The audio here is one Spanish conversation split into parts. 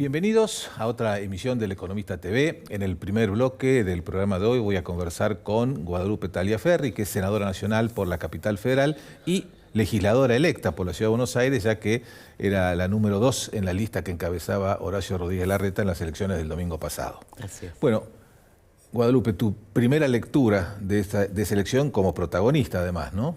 Bienvenidos a otra emisión del Economista TV. En el primer bloque del programa de hoy voy a conversar con Guadalupe Tagliaferri, que es senadora nacional por la Capital Federal y legisladora electa por la Ciudad de Buenos Aires, ya que era la número 2 en la lista que encabezaba Horacio Rodríguez Larreta en las elecciones del domingo pasado. Así es. Bueno, Guadalupe, tu primera lectura de esa elección como protagonista además, ¿no?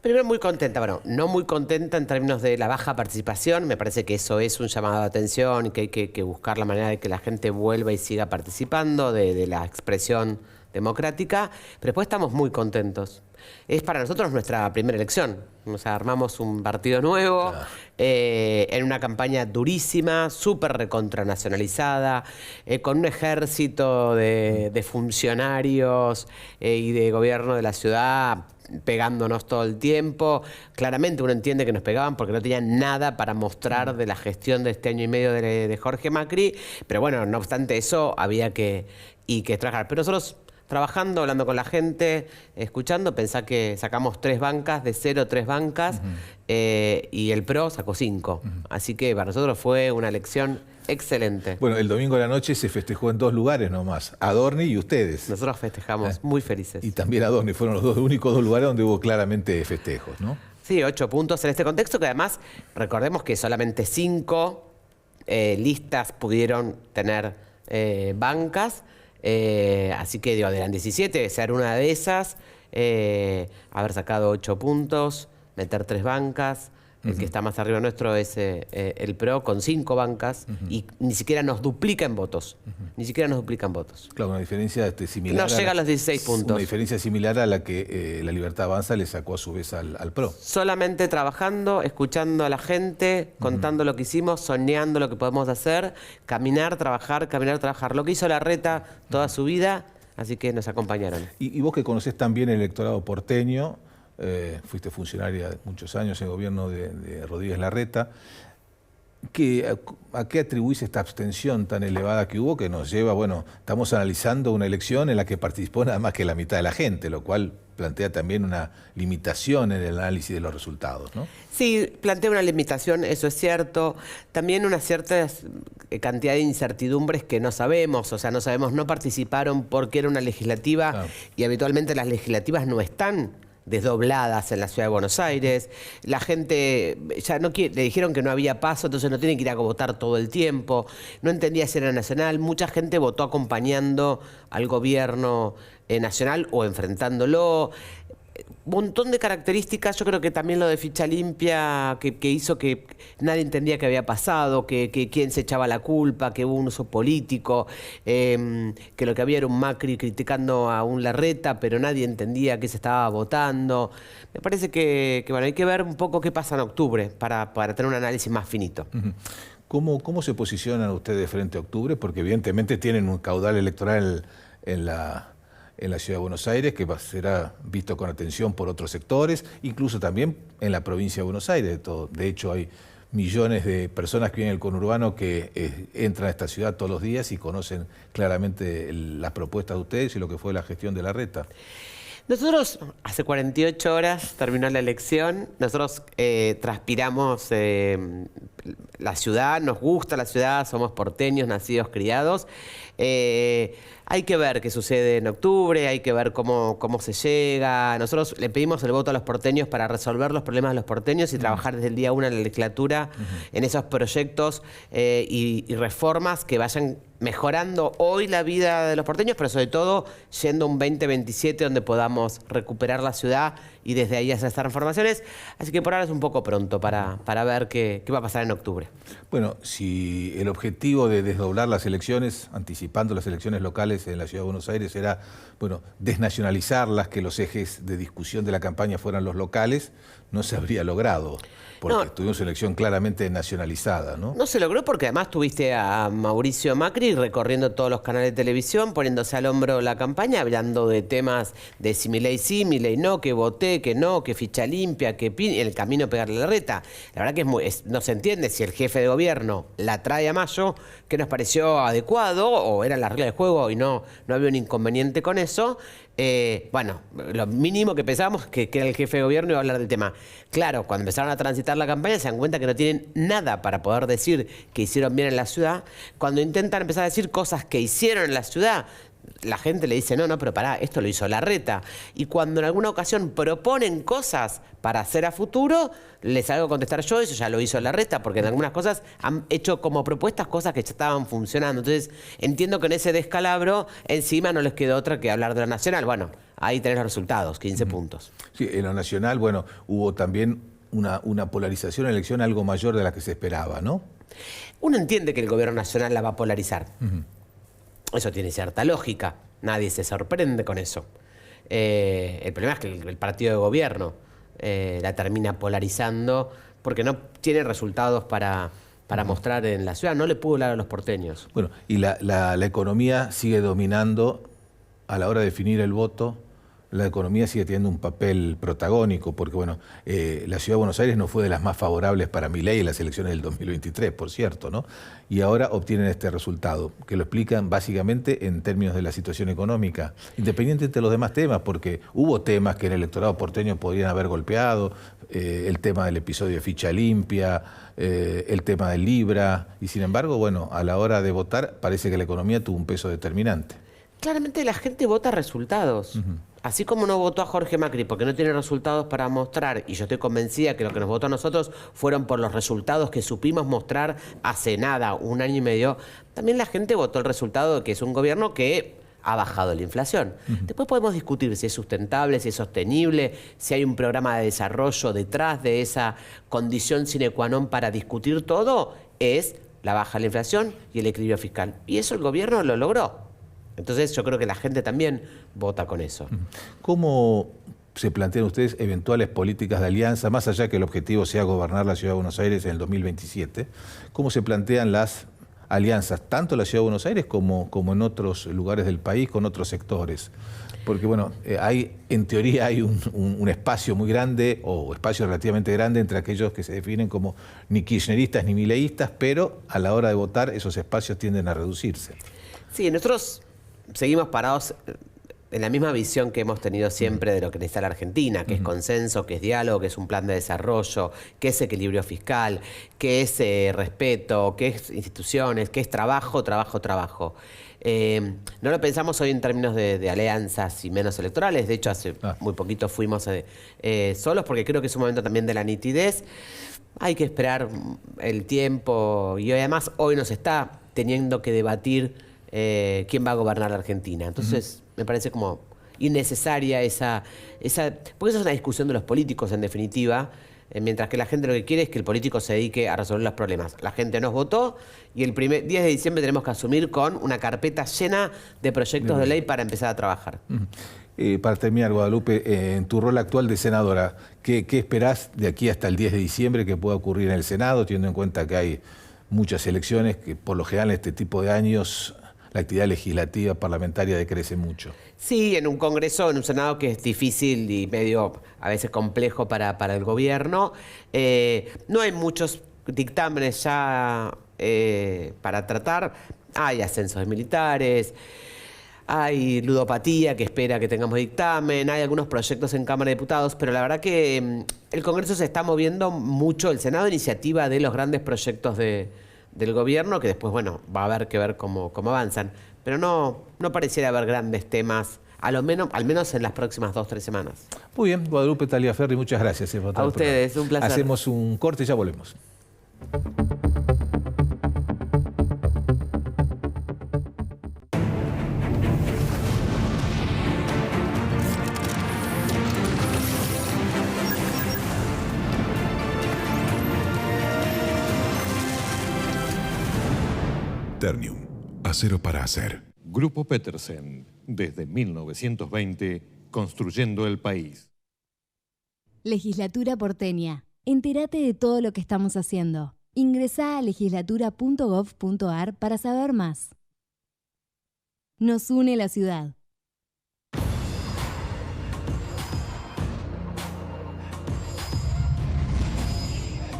Primero muy contenta, bueno, no muy contenta en términos de la baja participación, me parece que eso es un llamado de atención y que hay que buscar la manera de que la gente vuelva y siga participando de la expresión democrática, pero después estamos muy contentos. Es para nosotros nuestra primera elección, o sea, armamos un partido nuevo, en una campaña durísima, súper recontranacionalizada, con un ejército de funcionarios y de gobierno de la ciudad pegándonos todo el tiempo. Claramente uno entiende que nos pegaban porque no tenían nada para mostrar de la gestión de este año y medio de Jorge Macri, pero bueno, no obstante eso había que trabajar. Pero nosotros trabajando, hablando con la gente, escuchando, pensá que sacamos 3 bancas, de 0 3 bancas, y el PRO sacó 5. Así que para nosotros fue una elección excelente. Bueno, el domingo de la noche se festejó en 2 lugares nomás, Adorni y ustedes. Nosotros festejamos muy felices. Y también Adorni, fueron los únicos 2 lugares donde hubo claramente festejos, ¿no? Sí, 8 puntos en este contexto, que además recordemos que solamente 5 listas pudieron tener bancas. Así que digo, eran 17, ser una de esas, haber sacado 8 puntos, meter 3 bancas. El que está más arriba nuestro es el PRO con 5 bancas y ni siquiera nos duplica en votos. Ni siquiera nos duplica en votos. Claro, una diferencia similar. No llega a los 16 puntos. Una diferencia similar a la que la Libertad Avanza le sacó a su vez al PRO. Solamente trabajando, escuchando a la gente, contando lo que hicimos, soñando lo que podemos hacer, caminar, trabajar. Lo que hizo Larreta toda su vida, así que nos acompañaron. Y vos que conocés también el electorado porteño, fuiste funcionaria de muchos años en el gobierno de Rodríguez Larreta, ¿a qué atribuís esta abstención tan elevada que hubo que nos lleva, bueno, estamos analizando una elección en la que participó nada más que la mitad de la gente, lo cual plantea también una limitación en el análisis de los resultados, ¿no? Sí, plantea una limitación, eso es cierto. También una cierta cantidad de incertidumbres que no sabemos, o sea, no participaron porque era una legislativa, claro. Y habitualmente las legislativas no están desdobladas en la Ciudad de Buenos Aires. La gente ya no quiere, le dijeron que no había paso, entonces no tiene que ir a votar todo el tiempo. No entendía si era nacional. Mucha gente votó acompañando al gobierno nacional o enfrentándolo. Un montón de características, yo creo que también lo de ficha limpia que hizo que nadie entendía qué había pasado, que quién se echaba la culpa, que hubo un uso político, que lo que había era un Macri criticando a un Larreta, pero nadie entendía qué se estaba votando. Me parece que bueno, hay que ver un poco qué pasa en octubre para tener un análisis más finito. ¿Cómo se posicionan ustedes frente a octubre? Porque evidentemente tienen un caudal electoral en la Ciudad de Buenos Aires, que será visto con atención por otros sectores, incluso también en la provincia de Buenos Aires. De hecho, hay millones de personas que viven en el conurbano que entran a esta ciudad todos los días y conocen claramente las propuestas de ustedes y lo que fue la gestión de Larreta. Nosotros, hace 48 horas terminó la elección, nosotros transpiramos la ciudad, nos gusta la ciudad, somos porteños, nacidos, criados. Hay que ver qué sucede en octubre, hay que ver cómo se llega. Nosotros le pedimos el voto a los porteños para resolver los problemas de los porteños y trabajar desde el día 1 en la legislatura en esos proyectos y reformas que vayan mejorando hoy la vida de los porteños, pero sobre todo yendo a un 2027 donde podamos recuperar la ciudad y desde ahí hacer estas transformaciones. Así que por ahora es un poco pronto para ver qué va a pasar en octubre. Bueno, si el objetivo de desdoblar las elecciones, anticipando las elecciones locales en la Ciudad de Buenos Aires, era, bueno, desnacionalizarlas, que los ejes de discusión de la campaña fueran los locales, no se habría logrado, porque tuvimos una elección claramente nacionalizada, ¿no? No se logró porque además tuviste a Mauricio Macri recorriendo todos los canales de televisión, poniéndose al hombro la campaña, hablando de temas de si Milei sí, Milei no, que voté, que no, que ficha limpia, que el camino a pegarle la Larreta. La verdad que no se entiende si el jefe de gobierno la trae a mayo, que nos pareció adecuado, o era la regla del juego y no había un inconveniente con eso. Bueno, lo mínimo que pensábamos que era el jefe de gobierno iba a hablar del tema. Claro, cuando empezaron a transitar la campaña se dan cuenta que no tienen nada para poder decir que hicieron bien en la ciudad. Cuando intentan empezar a decir cosas que hicieron en la ciudad, la gente le dice, no, pero pará, esto lo hizo Larreta. Y cuando en alguna ocasión proponen cosas para hacer a futuro, les salgo a contestar yo, eso ya lo hizo Larreta, porque en algunas cosas han hecho como propuestas cosas que ya estaban funcionando. Entonces, entiendo que en ese descalabro, encima no les quedó otra que hablar de lo nacional. Bueno, ahí tenés los resultados, 15 puntos. Sí, en lo nacional, bueno, hubo también una polarización en la elección algo mayor de la que se esperaba, ¿no? Uno entiende que el gobierno nacional la va a polarizar. Eso tiene cierta lógica, nadie se sorprende con eso. El problema es que el partido de gobierno la termina polarizando porque no tiene resultados para mostrar en la ciudad, no le pudo hablar a los porteños. Bueno, y la economía sigue dominando a la hora de definir el voto. La economía sigue teniendo un papel protagónico, porque bueno, la Ciudad de Buenos Aires no fue de las más favorables para Milei en las elecciones del 2023, por cierto, ¿no? Y ahora obtienen este resultado, que lo explican básicamente en términos de la situación económica, independientemente de los demás temas, porque hubo temas que el electorado porteño podrían haber golpeado, el tema del episodio de ficha limpia, el tema del Libra, y sin embargo, bueno, a la hora de votar parece que la economía tuvo un peso determinante. Claramente la gente vota resultados. Así como no votó a Jorge Macri porque no tiene resultados para mostrar, y yo estoy convencida que lo que nos votó a nosotros fueron por los resultados que supimos mostrar hace nada, 1 año y medio, también la gente votó el resultado de que es un gobierno que ha bajado la inflación. Después podemos discutir si es sustentable, si es sostenible, si hay un programa de desarrollo detrás de esa condición sine qua non para discutir todo, es la baja de la inflación y el equilibrio fiscal. Y eso el gobierno lo logró. Entonces yo creo que la gente también vota con eso. ¿Cómo se plantean ustedes eventuales políticas de alianza, más allá que el objetivo sea gobernar la Ciudad de Buenos Aires en el 2027? ¿Cómo se plantean las alianzas, tanto en la Ciudad de Buenos Aires como en otros lugares del país, con otros sectores? Porque bueno, en teoría hay un espacio muy grande, o espacio relativamente grande, entre aquellos que se definen como ni kirchneristas ni mileístas, pero a la hora de votar esos espacios tienden a reducirse. Sí, nosotros seguimos parados en la misma visión que hemos tenido siempre de lo que necesita la Argentina, que es consenso, que es diálogo, que es un plan de desarrollo, que es equilibrio fiscal, que es respeto, que es instituciones, que es trabajo, trabajo, trabajo. No lo pensamos hoy en términos de alianzas y menos electorales. De hecho, hace muy poquito fuimos solos porque creo que es un momento también de la nitidez. Hay que esperar el tiempo y además hoy nos está teniendo que debatir quién va a gobernar la Argentina. Entonces, me parece como innecesaria esa... Porque eso es una discusión de los políticos, en definitiva, mientras que la gente lo que quiere es que el político se dedique a resolver los problemas. La gente nos votó y el 10 de diciembre tenemos que asumir con una carpeta llena de proyectos de ley para empezar a trabajar. Para terminar, Guadalupe, en tu rol actual de senadora, ¿qué esperás de aquí hasta el 10 de diciembre que pueda ocurrir en el Senado, teniendo en cuenta que hay muchas elecciones, que por lo general en este tipo de años la actividad legislativa parlamentaria decrece mucho? Sí, en un Congreso, en un Senado que es difícil y medio a veces complejo para el gobierno. No hay muchos dictámenes ya para tratar. Hay ascensos de militares, hay ludopatía que espera que tengamos dictamen, hay algunos proyectos en Cámara de Diputados, pero la verdad que el Congreso se está moviendo mucho, el Senado, iniciativa de los grandes proyectos del gobierno, que después, bueno, va a haber que ver cómo avanzan. Pero no pareciera haber grandes temas, al menos en las próximas 2 o 3 semanas. Muy bien, Guadalupe Taliaferri, muchas gracias. A ustedes, un placer. Hacemos un corte y ya volvemos. Ternium, acero para hacer. Grupo Petersen, desde 1920, construyendo el país. Legislatura porteña. Entérate de todo lo que estamos haciendo. Ingresá a legislatura.gov.ar para saber más. Nos une la ciudad.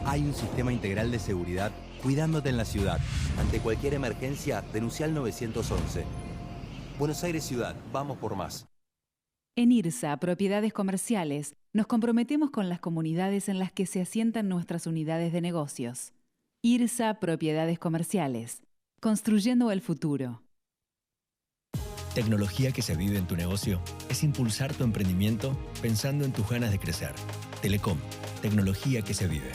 Hay un sistema integral de seguridad cuidándote en la ciudad. Ante cualquier emergencia, denuncia al 911. Buenos Aires Ciudad, vamos por más. En IRSA, Propiedades Comerciales, nos comprometemos con las comunidades en las que se asientan nuestras unidades de negocios. IRSA, Propiedades Comerciales, construyendo el futuro. Tecnología que se vive en tu negocio es impulsar tu emprendimiento pensando en tus ganas de crecer. Telecom, tecnología que se vive.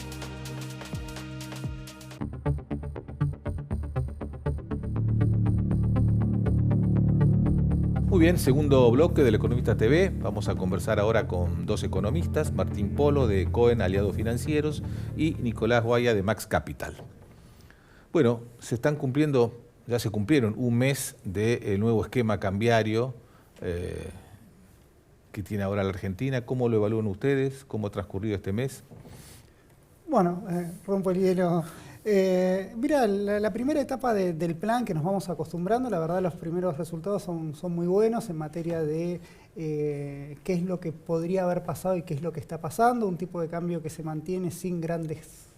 Muy bien, segundo bloque del Economista TV. Vamos a conversar ahora con dos economistas, Martín Polo de Cohen Aliados Financieros y Nicolás Guaya de Max Capital. Bueno, ya se cumplieron un mes del nuevo esquema cambiario que tiene ahora la Argentina. ¿Cómo lo evalúan ustedes? ¿Cómo ha transcurrido este mes? Bueno, rompo el hielo. Mira, la primera etapa del plan que nos vamos acostumbrando, la verdad los primeros resultados son muy buenos en materia de qué es lo que podría haber pasado y qué es lo que está pasando, un tipo de cambio que se mantiene sin grandes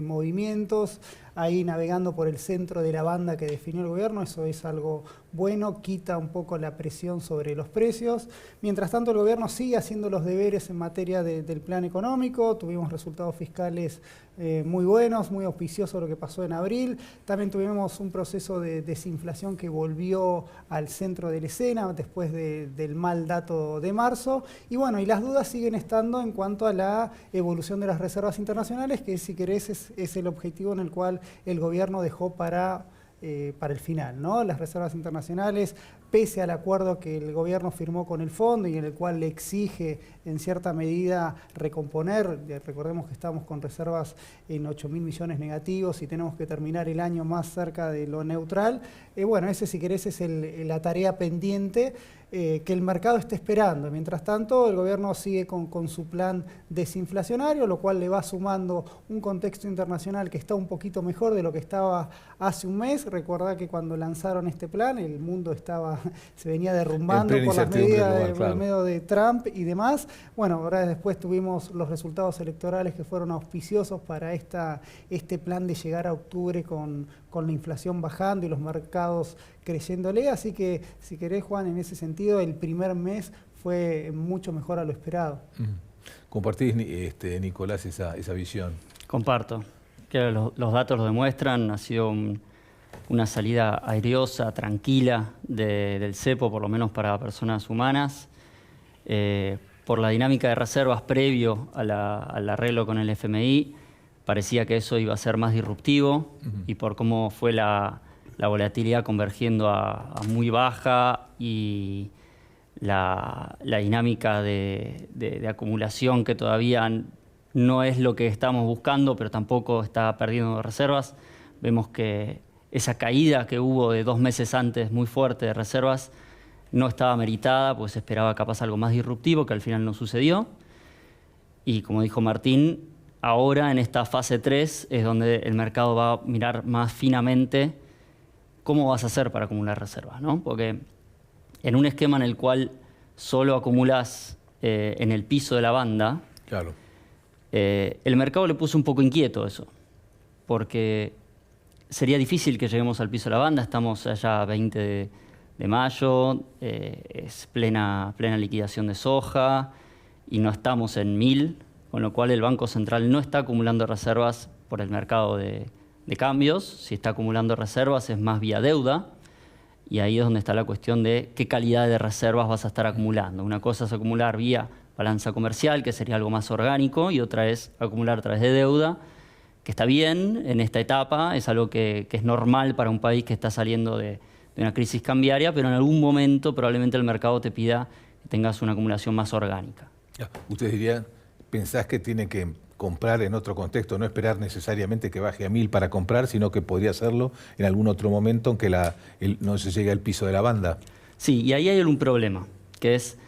movimientos, ahí navegando por el centro de la banda que definió el gobierno, eso es algo bueno, quita un poco la presión sobre los precios. Mientras tanto el gobierno sigue haciendo los deberes en materia del plan económico, tuvimos resultados fiscales muy buenos, muy auspiciosos lo que pasó en abril, también tuvimos un proceso de desinflación que volvió al centro de la escena después del mal dato de marzo, y bueno, y las dudas siguen estando en cuanto a la evolución de las reservas internacionales, que si querés es el objetivo en el cual el gobierno dejó para el final, ¿no? Las reservas internacionales, pese al acuerdo que el gobierno firmó con el fondo y en el cual le exige en cierta medida recomponer, recordemos que estamos con reservas en 8.000 millones negativos y tenemos que terminar el año más cerca de lo neutral, bueno, ese si querés es la tarea pendiente que el mercado esté esperando. Mientras tanto, el gobierno sigue con su plan desinflacionario, lo cual le va sumando un contexto internacional que está un poquito mejor de lo que estaba hace un mes. Recordá que cuando lanzaron este plan, el mundo se venía derrumbando por las medidas del medio de Trump y demás. Bueno, ahora después tuvimos los resultados electorales que fueron auspiciosos para este plan de llegar a octubre con la inflación bajando y los mercados creyéndole. Así que, si querés, Juan, en ese sentido, el primer mes fue mucho mejor a lo esperado. ¿Compartís, Nicolás, esa visión? Comparto. Que los datos lo demuestran. Ha sido una salida aireosa, tranquila del cepo, por lo menos para personas humanas. Por la dinámica de reservas previo al arreglo con el FMI, parecía que eso iba a ser más disruptivo, y por cómo fue la volatilidad convergiendo a muy baja y la dinámica de acumulación que todavía no es lo que estamos buscando, pero tampoco está perdiendo reservas. Vemos que esa caída que hubo de 2 meses antes muy fuerte de reservas no estaba meritada, pues se esperaba capaz algo más disruptivo, que al final no sucedió. Y como dijo Martín, ahora en esta fase 3 es donde el mercado va a mirar más finamente cómo vas a hacer para acumular reservas, ¿no? Porque en un esquema en el cual solo acumulas en el piso de la banda, claro. El mercado le puso un poco inquieto eso, porque sería difícil que lleguemos al piso de la banda. Estamos allá a 20 de mayo, es plena liquidación de soja y no estamos en 1000, con lo cual el Banco Central no está acumulando reservas por el mercado de cambios. Si está acumulando reservas es más vía deuda, y ahí es donde está la cuestión de qué calidad de reservas vas a estar acumulando. Una cosa es acumular vía balanza comercial, que sería algo más orgánico, y otra es acumular a través de deuda, que está bien en esta etapa, es algo que es normal para un país que está saliendo de una crisis cambiaria, pero en algún momento probablemente el mercado te pida que tengas una acumulación más orgánica. Ustedes dirían, ¿pensás que tiene que comprar en otro contexto, no esperar necesariamente que baje a 1000 para comprar, sino que podría hacerlo en algún otro momento en que no se llegue al piso de la banda? Sí, y ahí hay un problema, que es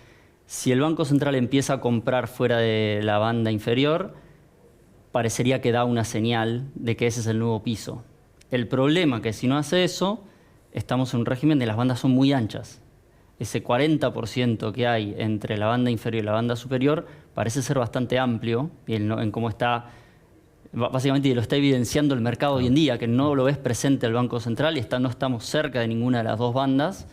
si el Banco Central empieza a comprar fuera de la banda inferior, parecería que da una señal de que ese es el nuevo piso. El problema es que si no hace eso, estamos en un régimen de las bandas son muy anchas. Ese 40% que hay entre la banda inferior y la banda superior parece ser bastante amplio en cómo está, básicamente lo está evidenciando el mercado hoy en día, que no lo ves presente el Banco Central y no estamos cerca de ninguna de las dos bandas.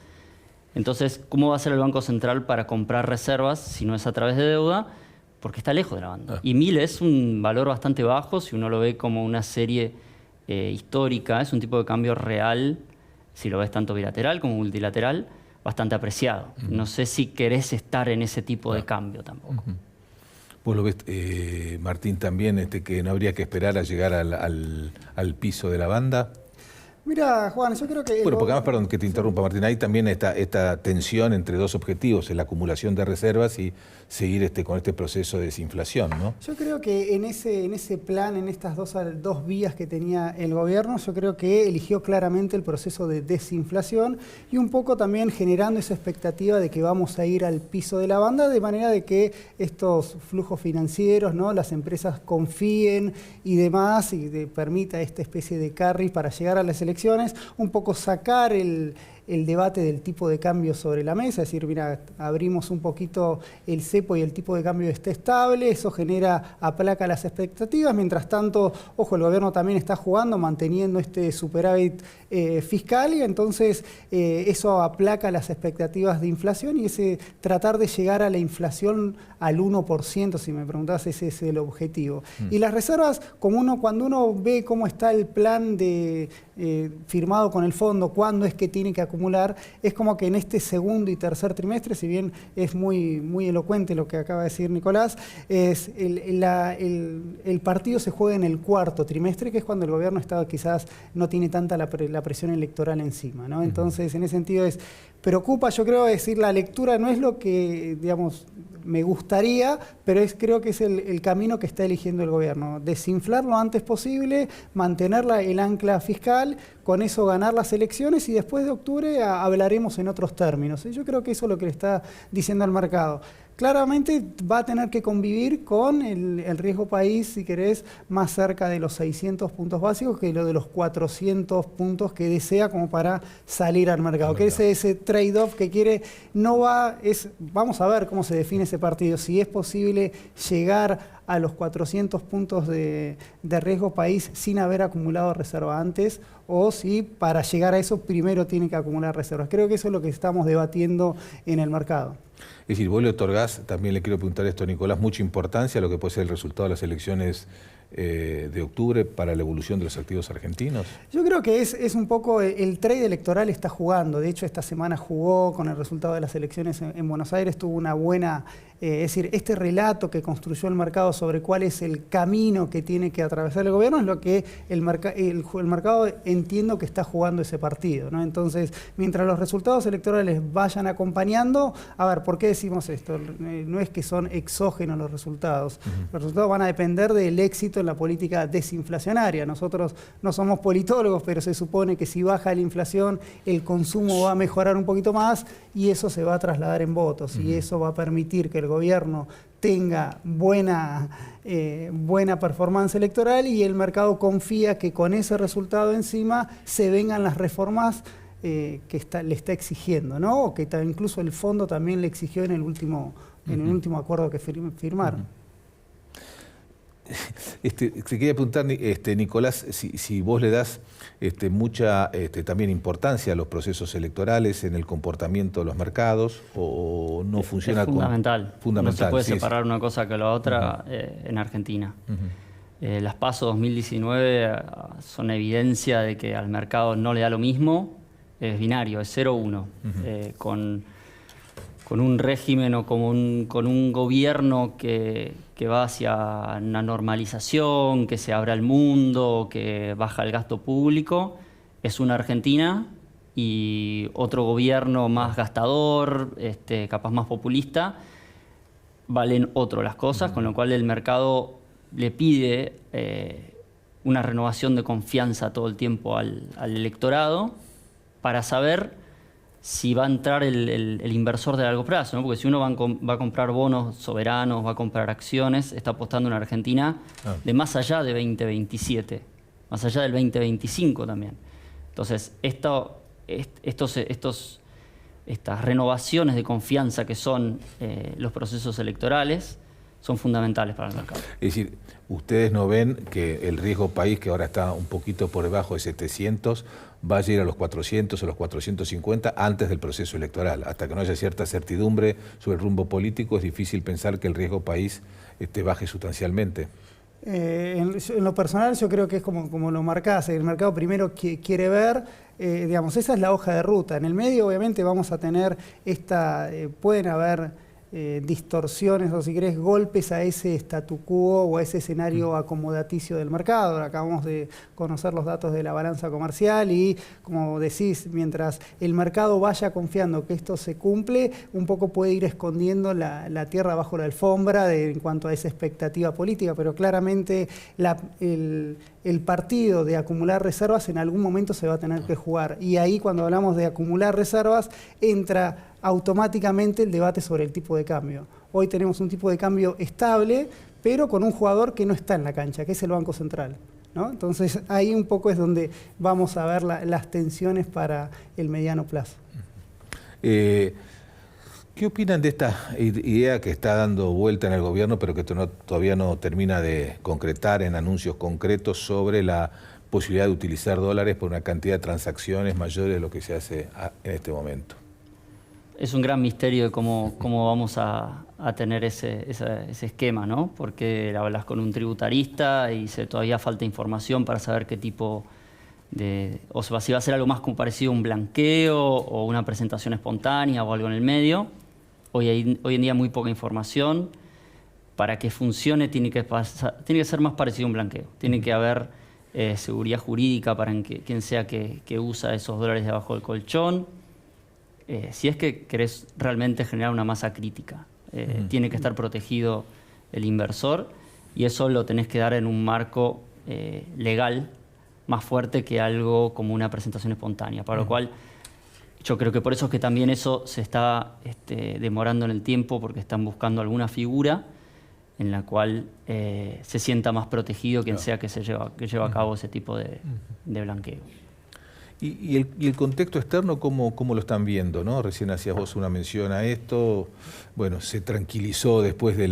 Entonces, ¿cómo va a ser el Banco Central para comprar reservas si no es a través de deuda? Porque está lejos de la banda. Y 1000 es un valor bastante bajo, si uno lo ve como una serie histórica, es un tipo de cambio real, si lo ves tanto bilateral como multilateral, bastante apreciado. No sé si querés estar en ese tipo de cambio tampoco. Vos lo ves, Martín, también, que no habría que esperar a llegar al piso de la banda. Mira, Juan, yo creo que... Bueno, porque además, perdón que te interrumpa, Martín, hay también esta tensión entre dos objetivos, la acumulación de reservas y seguir con este proceso de desinflación, ¿no? Yo creo que en ese plan, en estas dos vías que tenía el gobierno, yo creo que eligió claramente el proceso de desinflación y un poco también generando esa expectativa de que vamos a ir al piso de la banda, de manera de que estos flujos financieros, ¿no?, las empresas confíen y demás, y permita esta especie de carry para llegar a las elecciones, un poco sacar el debate del tipo de cambio sobre la mesa, es decir, mira, abrimos un poquito el cepo y el tipo de cambio está estable, eso aplaca las expectativas, mientras tanto, ojo, el gobierno también está jugando, manteniendo este superávit fiscal, y entonces eso aplaca las expectativas de inflación y ese tratar de llegar a la inflación al 1%, si me preguntás, ese es el objetivo. Y las reservas, cuando uno ve cómo está el plan firmado con el fondo, cuándo es que tiene que acumular, es como que en este segundo y tercer trimestre, si bien es muy, muy elocuente lo que acaba de decir Nicolás, el partido se juega en el cuarto trimestre, que es cuando el gobierno quizás no tiene tanta la presión electoral encima, ¿no? Entonces, en ese sentido preocupa, yo creo, decir, la lectura no es lo que, digamos, me gustaría, pero creo que es el camino que está eligiendo el gobierno. Desinflar lo antes posible, mantener el ancla fiscal, con eso ganar las elecciones y después de octubre hablaremos en otros términos. Yo creo que eso es lo que le está diciendo al mercado. Claramente va a tener que convivir con el riesgo país, si querés, más cerca de los 600 puntos básicos que lo de los 400 puntos que desea como para salir al mercado. Que ese trade-off que quiere vamos a ver cómo se define ese partido, si es posible llegar a los 400 puntos de riesgo país sin haber acumulado reserva antes, o si para llegar a eso primero tiene que acumular reservas. Creo que eso es lo que estamos debatiendo en el mercado. Es decir, vos le otorgás, también le quiero preguntar esto a Nicolás, mucha importancia a lo que puede ser el resultado de las elecciones de octubre para la evolución de los activos argentinos. Yo creo que es un poco, el trade electoral está jugando. De hecho, esta semana jugó con el resultado de las elecciones en Buenos Aires, tuvo una buena... es decir, este relato que construyó el mercado sobre cuál es el camino que tiene que atravesar el gobierno es lo que el mercado entiendo que está jugando ese partido, ¿no? Entonces, mientras los resultados electorales vayan acompañando, a ver, ¿por qué decimos esto? No es que son exógenos los resultados. Los resultados van a depender del éxito en la política desinflacionaria. Nosotros no somos politólogos, pero se supone que si baja la inflación, el consumo va a mejorar un poquito más y eso se va a trasladar en votos y eso va a permitir que el gobierno tenga buena performance electoral y el mercado confía que con ese resultado encima se vengan las reformas que le está exigiendo, ¿no? O que incluso el fondo también le exigió en el último acuerdo que firmaron. Te quería preguntar, Nicolás, si vos le das mucha también importancia a los procesos electorales en el comportamiento de los mercados, o no funciona es fundamental. Fundamental. No se puede separar una cosa que la otra en Argentina. Las PASO 2019 son evidencia de que al mercado no le da lo mismo, es binario, es 0-1. Con un régimen o con un gobierno que va hacia una normalización, que se abra al mundo, que baja el gasto público, es una Argentina, y otro gobierno más gastador, capaz más populista, valen las cosas, con lo cual el mercado le pide una renovación de confianza todo el tiempo al electorado para saber si va a entrar el inversor de largo plazo, ¿no? Porque si uno va a comprar bonos soberanos, va a comprar acciones, está apostando en una Argentina de más allá de 2027, más allá del 2025 también. Entonces, estas renovaciones de confianza que son los procesos electorales son fundamentales para el mercado. Es decir, ustedes no ven que el riesgo país, que ahora está un poquito por debajo de 700, va a llegar a los 400 o los 450 antes del proceso electoral. Hasta que no haya cierta certidumbre sobre el rumbo político, es difícil pensar que el riesgo país baje sustancialmente. En lo personal yo creo que es como lo marcás, el mercado primero quiere ver, digamos, esa es la hoja de ruta. En el medio obviamente vamos a tener pueden haber distorsiones o si querés golpes a ese statu quo o a ese escenario acomodaticio del mercado. Acabamos de conocer los datos de la balanza comercial y como decís, mientras el mercado vaya confiando que esto se cumple, un poco puede ir escondiendo la tierra bajo la alfombra en cuanto a esa expectativa política, pero claramente el partido de acumular reservas en algún momento se va a tener que jugar y ahí cuando hablamos de acumular reservas entra automáticamente el debate sobre el tipo de cambio. Hoy tenemos un tipo de cambio estable, pero con un jugador que no está en la cancha, que es el Banco Central, ¿no? Entonces ahí un poco es donde vamos a ver las tensiones para el mediano plazo. ¿Qué opinan de esta idea que está dando vuelta en el gobierno, pero que todavía no termina de concretar en anuncios concretos sobre la posibilidad de utilizar dólares por una cantidad de transacciones mayores de lo que se hace en este momento? Es un gran misterio de cómo vamos a tener ese esquema, ¿no? Porque hablas con un tributarista y todavía falta información para saber qué tipo o sea, si va a ser algo más como parecido a un blanqueo o una presentación espontánea o algo en el medio. Hoy en día muy poca información. Para que funcione tiene que ser más parecido a un blanqueo. Tiene que haber seguridad jurídica para quien sea que usa esos dólares debajo del colchón. Si es que querés realmente generar una masa crítica, tiene que estar protegido el inversor y eso lo tenés que dar en un marco legal más fuerte que algo como una presentación espontánea, para lo cual yo creo que por eso es que también eso se está demorando en el tiempo porque están buscando alguna figura en la cual se sienta más protegido quien sea que lleva a cabo ese tipo de blanqueo. ¿Y el contexto externo cómo lo están viendo, ¿no? Recién hacías vos una mención a esto. Bueno, se tranquilizó después de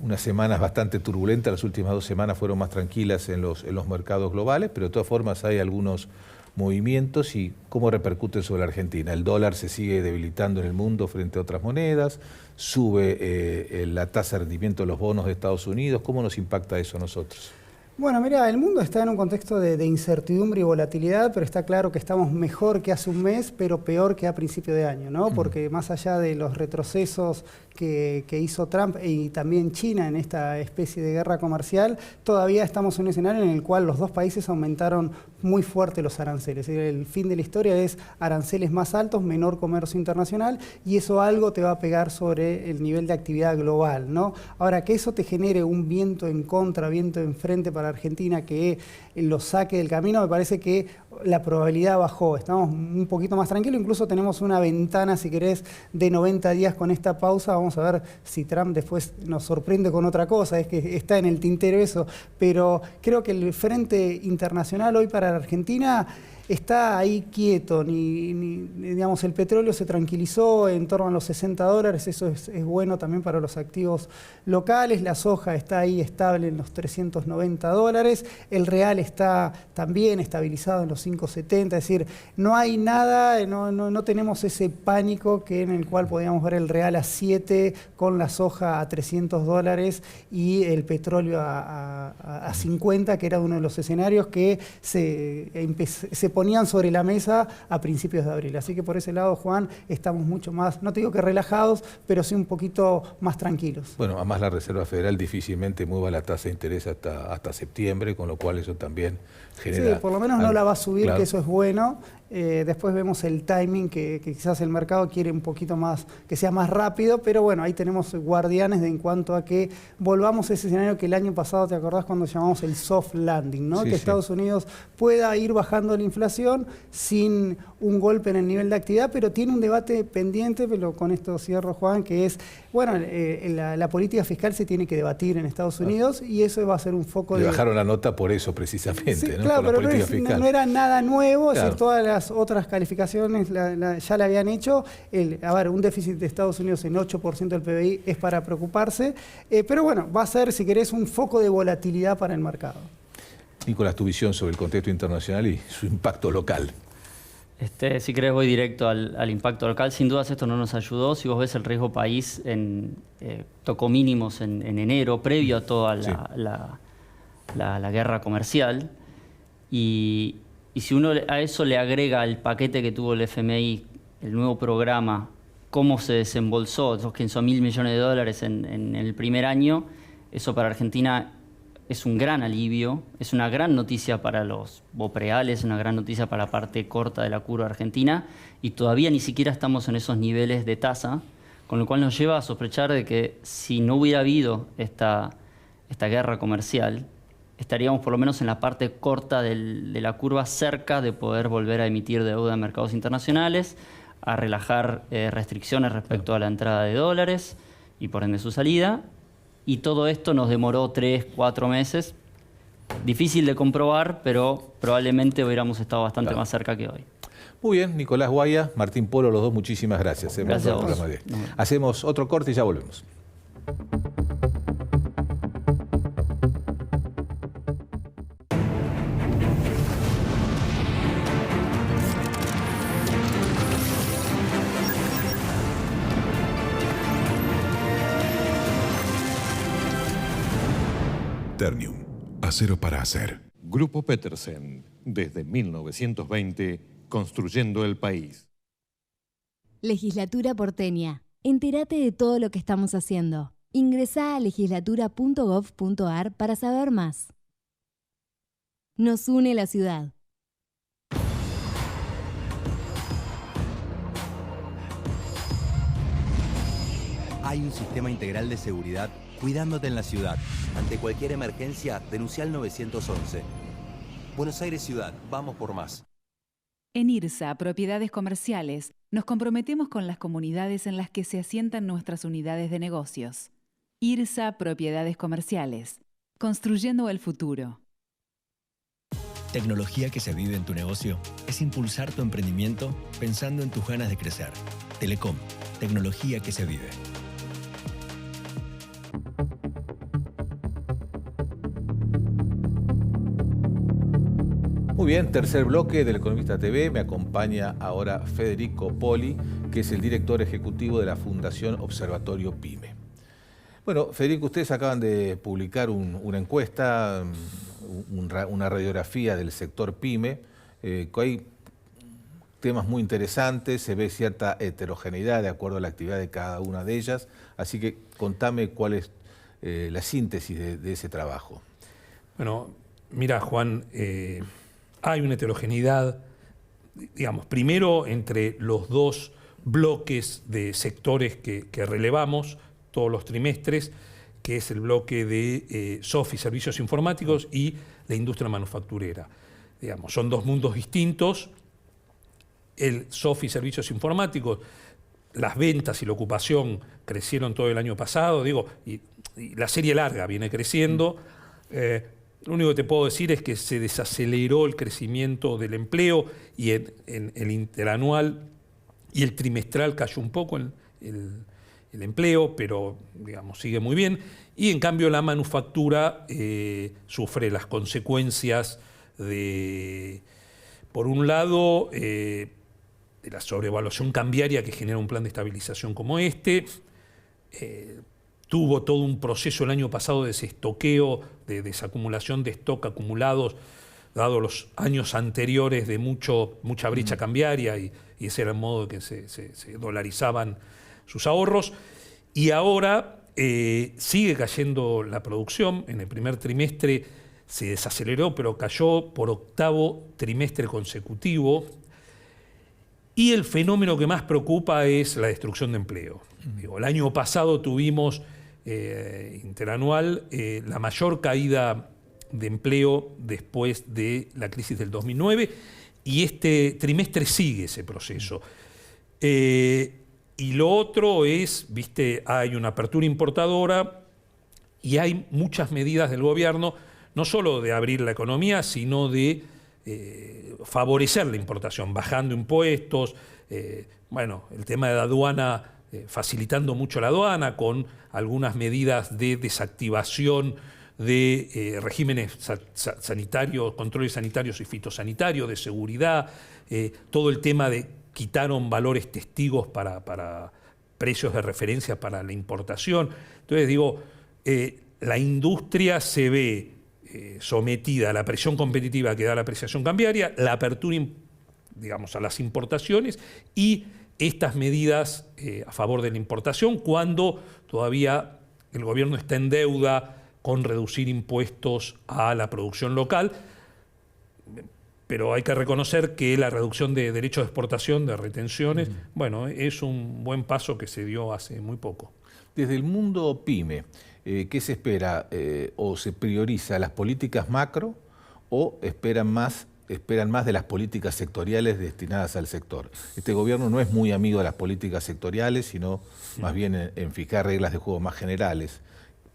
unas semanas bastante turbulentas. Las últimas 2 semanas fueron más tranquilas en los mercados globales, pero de todas formas hay algunos movimientos. ¿Y cómo repercuten sobre la Argentina? El dólar se sigue debilitando en el mundo frente a otras monedas, sube la tasa de rendimiento de los bonos de Estados Unidos. ¿Cómo nos impacta eso a nosotros? Bueno, mira, el mundo está en un contexto de incertidumbre y volatilidad, pero está claro que estamos mejor que hace un mes, pero peor que a principio de año, ¿no? Porque más allá de los retrocesos que hizo Trump y también China en esta especie de guerra comercial, todavía estamos en un escenario en el cual los dos países aumentaron muy fuerte los aranceles. El fin de la historia es aranceles más altos, menor comercio internacional, y eso algo te va a pegar sobre el nivel de actividad global, ¿no? Ahora, que eso te genere un viento en contra, viento en frente para Argentina que lo saque del camino, me parece que la probabilidad bajó. Estamos un poquito más tranquilos, incluso tenemos una ventana, si querés, de 90 días con esta pausa. Vamos a ver si Trump después nos sorprende con otra cosa, es que está en el tintero eso, pero creo que el frente internacional hoy para la Argentina está ahí quieto, digamos, el petróleo se tranquilizó en torno a los $60, eso es bueno también para los activos locales, la soja está ahí estable en los $390, el real está también estabilizado en los 5.70, es decir, no hay nada, no tenemos ese pánico en el cual podíamos ver el real a 7 con la soja a $300 y el petróleo a 50, que era uno de los escenarios que se ponían sobre la mesa a principios de abril. Así que por ese lado, Juan, estamos mucho más, no te digo que relajados, pero sí un poquito más tranquilos. Bueno, además la Reserva Federal difícilmente mueva la tasa de interés hasta septiembre, con lo cual eso también genera... Sí, por lo menos no la va a subir, claro. Que eso es bueno. Después vemos el timing que quizás el mercado quiere un poquito más, que sea más rápido, pero bueno, ahí tenemos guardianes en cuanto a que volvamos a ese escenario que el año pasado, ¿te acordás cuando llamamos el soft landing, ¿no? Sí, que Estados Unidos pueda ir bajando la inflación inflación, sin un golpe en el nivel de actividad, pero tiene un debate pendiente, pero con esto cierro, Juan, que es, bueno, la política fiscal se tiene que debatir en Estados Unidos y eso va a ser un foco Le bajaron la nota por eso precisamente, sí, ¿no? claro, por la pero política fiscal. no era nada nuevo, Claro. es decir, todas las otras calificaciones ya la habían hecho. A ver, un déficit de Estados Unidos en 8% del PBI es para preocuparse, pero bueno, va a ser, si querés, un foco de volatilidad para el mercado. Nicolás, tu visión sobre el contexto internacional y su impacto local. Si querés voy directo al impacto local. Sin dudas esto no nos ayudó. Si vos ves el riesgo país, tocó mínimos en enero, previo a toda la guerra comercial. Y si uno a eso le agrega el paquete que tuvo el FMI, el nuevo programa, cómo se desembolsó esos 15.000 millones de dólares en el primer año, eso para Argentina es un gran alivio, es una gran noticia para los bopreales, una gran noticia para la parte corta de la curva argentina, y todavía ni siquiera estamos en esos niveles de tasa, con lo cual nos lleva a sospechar de que si no hubiera habido esta guerra comercial, estaríamos por lo menos en la parte corta de la curva, cerca de poder volver a emitir deuda en mercados internacionales, a relajar restricciones respecto a la entrada de dólares y por ende su salida. Y todo esto nos demoró 3, 4 meses. Difícil de comprobar, pero probablemente hubiéramos estado bastante más cerca que hoy. Muy bien, Nicolás Guaya, Martín Polo, los dos, muchísimas gracias. Gracias a vos. Hacemos otro corte y ya volvemos. Ternium, acero para hacer. Grupo Petersen, desde 1920, construyendo el país. Legislatura porteña. Entérate de todo lo que estamos haciendo. Ingresá a legislatura.gov.ar para saber más. Nos une la ciudad. Hay un sistema integral de seguridad cuidándote en la ciudad. Ante cualquier emergencia, denuncia al 911. Buenos Aires Ciudad, vamos por más. En IRSA, Propiedades Comerciales, nos comprometemos con las comunidades en las que se asientan nuestras unidades de negocios. IRSA, Propiedades Comerciales, construyendo el futuro. Tecnología que se vive en tu negocio es impulsar tu emprendimiento pensando en tus ganas de crecer. Telecom, tecnología que se vive. Muy bien, tercer bloque del Economista TV. Me acompaña ahora Federico Poli, que es el director ejecutivo de la Fundación Observatorio PYME. Bueno, Federico, ustedes acaban de publicar una encuesta, una radiografía del sector PYME, hay temas muy interesantes, se ve cierta heterogeneidad de acuerdo a la actividad de cada una de ellas, así que contame cuál es la síntesis de ese trabajo. Bueno, mira, Juan, hay una heterogeneidad, digamos, primero entre los dos bloques de sectores que relevamos todos los trimestres, que es el bloque de SOF y servicios informáticos y la industria manufacturera. Digamos, son dos mundos distintos. El SOF y servicios informáticos, las ventas y la ocupación crecieron todo el año pasado, y la serie larga viene creciendo. Lo único que te puedo decir es que se desaceleró el crecimiento del empleo y en el interanual y el trimestral cayó un poco el empleo, pero digamos, sigue muy bien. Y en cambio la manufactura sufre las consecuencias de, por un lado, de la sobrevaluación cambiaria que genera un plan de estabilización como este. Tuvo todo un proceso el año pasado de desestoqueo, de desacumulación de stock acumulados, dado los años anteriores de mucha brecha cambiaria, y ese era el modo de que se dolarizaban sus ahorros. Y ahora sigue cayendo la producción. En el primer trimestre se desaceleró, pero cayó por octavo trimestre consecutivo. Y el fenómeno que más preocupa es la destrucción de empleo. El año pasado tuvimos interanual la mayor caída de empleo después de la crisis del 2009 y este trimestre sigue ese proceso. Y lo otro es, viste, hay una apertura importadora y hay muchas medidas del gobierno, no solo de abrir la economía, sino de favorecer la importación, bajando impuestos, bueno, el tema de la aduana, facilitando mucho la aduana con algunas medidas de desactivación de regímenes sanitarios, controles sanitarios y fitosanitarios, de seguridad, todo el tema de quitaron valores testigos para precios de referencia para la importación. Entonces digo, la industria se ve sometida a la presión competitiva que da la apreciación cambiaria, la apertura, digamos, a las importaciones y estas medidas a favor de la importación cuando todavía el gobierno está en deuda con reducir impuestos a la producción local, pero hay que reconocer que la reducción de derechos de exportación, de retenciones, bueno, es un buen paso que se dio hace muy poco. Desde el mundo PYME, ¿qué se espera? ¿O se prioriza las políticas macro o esperan más de las políticas sectoriales destinadas al sector? Este gobierno no es muy amigo de las políticas sectoriales, sino más bien en fijar reglas de juego más generales.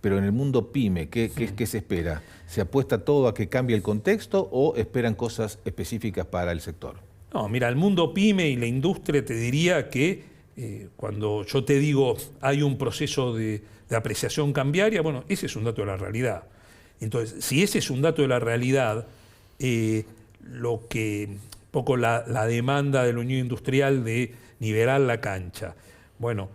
Pero en el mundo PYME, ¿qué se espera? ¿Se apuesta todo a que cambie el contexto o esperan cosas específicas para el sector? No, mira, el mundo PYME y la industria te diría que cuando yo te digo hay un proceso de apreciación cambiaria, bueno, ese es un dato de la realidad. Entonces, si ese es un dato de la realidad, lo que un poco la demanda de la Unión Industrial de nivelar la cancha, bueno,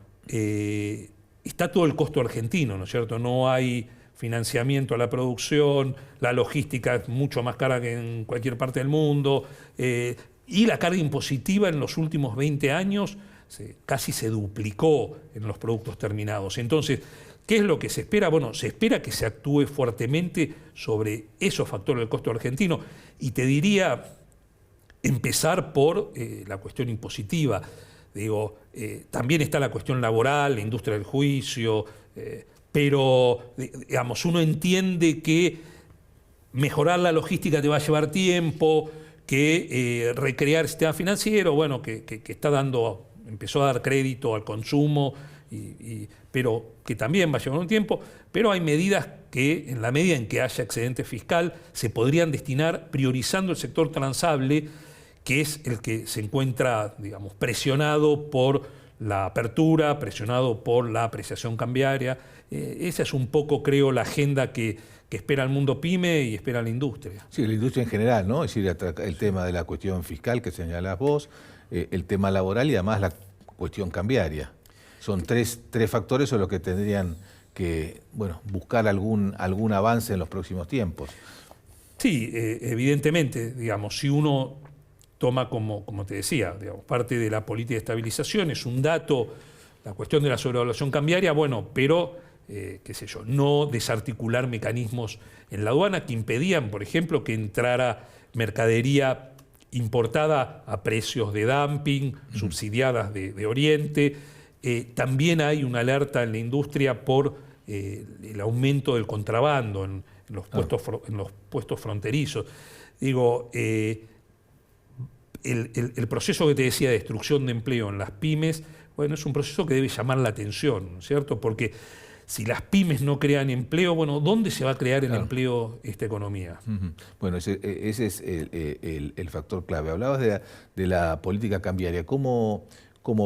está todo el costo argentino, ¿no es cierto? No hay financiamiento a la producción, la logística es mucho más cara que en cualquier parte del mundo, y la carga impositiva en los últimos 20 años casi se duplicó en los productos terminados. Entonces, ¿qué es lo que se espera? Bueno, se espera que se actúe fuertemente sobre esos factores del costo argentino, y te diría empezar por la cuestión impositiva. Digo, también está la cuestión laboral, la industria del juicio, pero digamos, uno entiende que mejorar la logística te va a llevar tiempo, que recrear el sistema financiero, bueno, que empezó a dar crédito al consumo, pero que también va a llevar un tiempo, pero hay medidas que, en la medida en que haya excedente fiscal, se podrían destinar priorizando el sector transable, que es el que se encuentra, digamos, presionado por la apertura, presionado por la apreciación cambiaria. Esa es un poco, creo, la agenda que espera el mundo PYME y espera la industria. Sí, la industria en general, ¿no? Es decir, el tema de la cuestión fiscal que señalás vos, el tema laboral y además la cuestión cambiaria. Son tres factores sobre los que tendrían que, bueno, buscar algún avance en los próximos tiempos. Sí, evidentemente, digamos, si uno toma como te decía, digamos, parte de la política de estabilización, es un dato, la cuestión de la sobrevaluación cambiaria, bueno, pero, qué sé yo, no desarticular mecanismos en la aduana que impedían, por ejemplo, que entrara mercadería importada a precios de dumping, subsidiadas de Oriente. También hay una alerta en la industria por el aumento del contrabando en los puestos fronterizos. Digo, el proceso que te decía de destrucción de empleo en las pymes, bueno, es un proceso que debe llamar la atención, ¿no es cierto? Porque si las pymes no crean empleo, bueno, ¿dónde se va a crear el empleo esta economía? Bueno, ese es el factor clave. Hablabas de la política cambiaria. ¿Cómo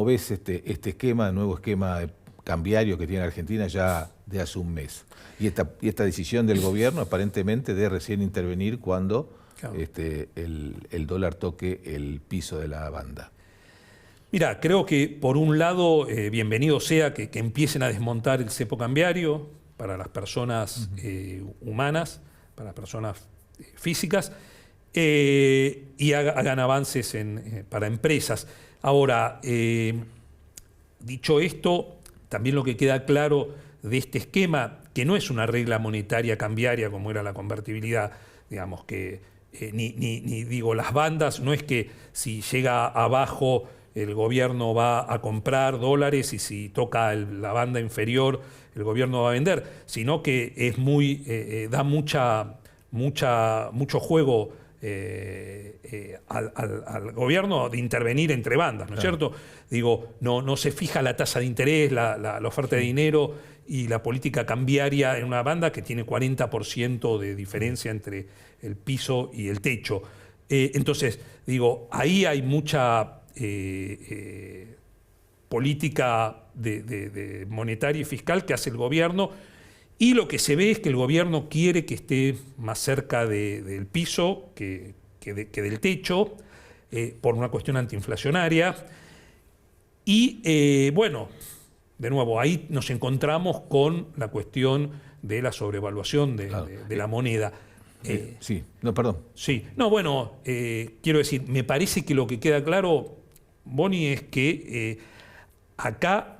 ves este nuevo esquema cambiario que tiene Argentina ya de hace un mes? Y esta decisión del gobierno aparentemente de recién intervenir cuando el dólar toque el piso de la banda. Mira, creo que por un lado, bienvenido sea que empiecen a desmontar el cepo cambiario para las personas humanas, para las personas físicas, y hagan avances para empresas. Ahora, dicho esto, también lo que queda claro de este esquema, que no es una regla monetaria cambiaria como era la convertibilidad, digamos que ni digo las bandas, no es que si llega abajo el gobierno va a comprar dólares y si toca la banda inferior el gobierno va a vender, sino que es da mucho juego al gobierno de intervenir entre bandas, ¿no es cierto? Digo, no se fija la tasa de interés, la oferta de dinero y la política cambiaria en una banda que tiene 40% de diferencia entre el piso y el techo. Entonces, digo, ahí hay mucha política de monetaria y fiscal que hace el gobierno, y lo que se ve es que el gobierno quiere que esté más cerca del piso que del techo, por una cuestión antiinflacionaria. Y bueno, de nuevo, ahí nos encontramos con la cuestión de la sobrevaluación de la moneda. Sí, no, perdón. Sí, no, bueno, quiero decir, me parece que lo que queda claro, Boni, es que acá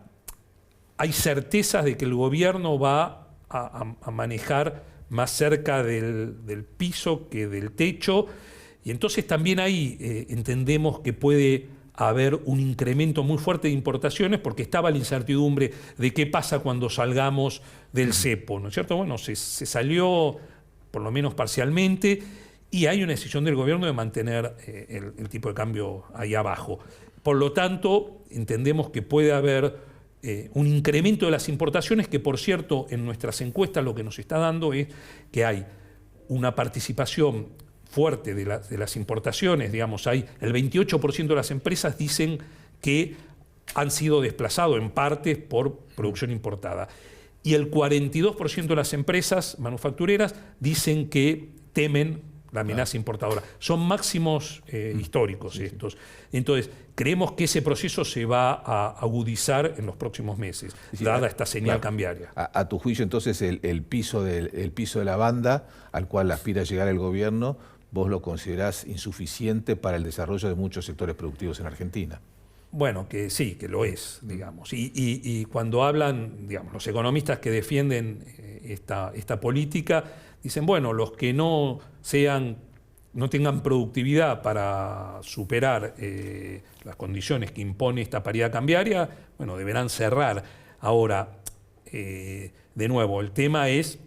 hay certezas de que el gobierno va a manejar más cerca del piso que del techo, y entonces también ahí entendemos que puede haber un incremento muy fuerte de importaciones, porque estaba la incertidumbre de qué pasa cuando salgamos del cepo, ¿no es cierto? Bueno, se salió por lo menos parcialmente, y hay una decisión del gobierno de mantener el tipo de cambio ahí abajo. Por lo tanto, entendemos que puede haber un incremento de las importaciones, que por cierto en nuestras encuestas lo que nos está dando es que hay una participación fuerte de las importaciones. Digamos, hay el 28% de las empresas dicen que han sido desplazados en partes por producción importada, y el 42% de las empresas manufactureras dicen que temen la amenaza importadora. Son máximos históricos estos. Entonces, creemos que ese proceso se va a agudizar en los próximos meses, dada esta señal cambiaria. A tu juicio, entonces, el piso de la banda al cual aspira a llegar el gobierno, ¿vos lo considerás insuficiente para el desarrollo de muchos sectores productivos en Argentina? Bueno, que sí, que lo es, digamos. Y cuando hablan, digamos, los economistas que defienden esta política, dicen, bueno, los que no tengan productividad para superar las condiciones que impone esta paridad cambiaria, bueno, deberán cerrar. Ahora, de nuevo, el tema es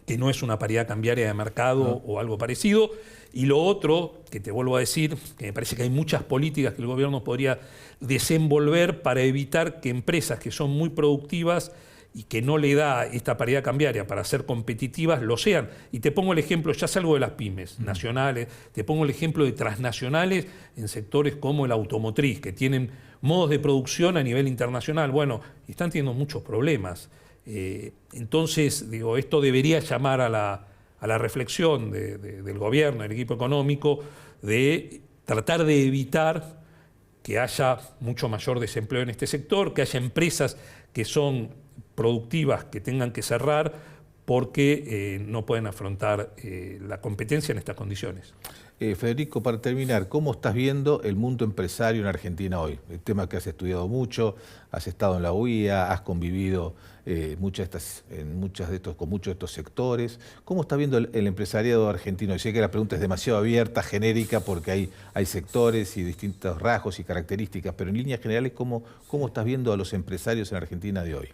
que no es una paridad cambiaria de mercado o algo parecido. Y lo otro, que te vuelvo a decir, que me parece que hay muchas políticas que el gobierno podría desenvolver para evitar que empresas que son muy productivas y que no le da esta paridad cambiaria para ser competitivas, lo sean. Y te pongo el ejemplo, ya salgo de las pymes nacionales, te pongo el ejemplo de transnacionales en sectores como el automotriz, que tienen modos de producción a nivel internacional. Bueno, están teniendo muchos problemas. Entonces, digo, esto debería llamar a la reflexión del gobierno, del equipo económico, de tratar de evitar que haya mucho mayor desempleo en este sector, que haya empresas que son productivas que tengan que cerrar porque no pueden afrontar la competencia en estas condiciones. Federico, para terminar, ¿cómo estás viendo el mundo empresario en Argentina hoy? El tema que has estudiado mucho, has estado en la UIA, has convivido con muchos de estos sectores. ¿Cómo está viendo el empresariado argentino? Sé que la pregunta es demasiado abierta, genérica, porque hay sectores y distintos rasgos y características, pero en líneas generales, ¿cómo estás viendo a los empresarios en Argentina de hoy?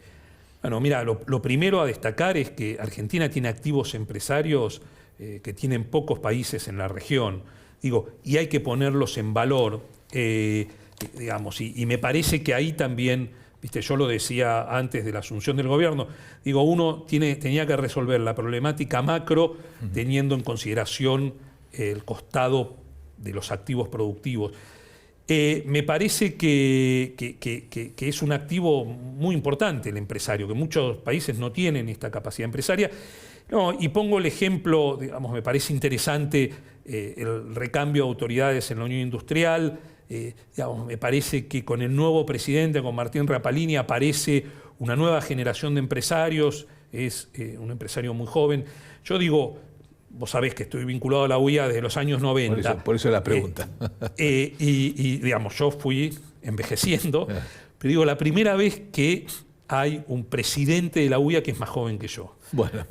Bueno, mira, lo primero a destacar es que Argentina tiene activos empresarios que tienen pocos países en la región, y hay que ponerlos en valor, digamos, y me parece que ahí también, viste, yo lo decía antes de la asunción del gobierno, uno tenía que resolver la problemática macro teniendo en consideración el costado de los activos productivos. Me parece que es un activo muy importante el empresario, que muchos países no tienen esta capacidad empresaria. No, y pongo el ejemplo, digamos, me parece interesante el recambio de autoridades en la Unión Industrial. Digamos, me parece que con el nuevo presidente, con Martín Rapalini, aparece una nueva generación de empresarios, es un empresario muy joven. Yo digo, vos sabés que estoy vinculado a la UIA desde los años 90. Por eso la pregunta. Digamos, yo fui envejeciendo, pero la primera vez que hay un presidente de la UIA que es más joven que yo. Bueno,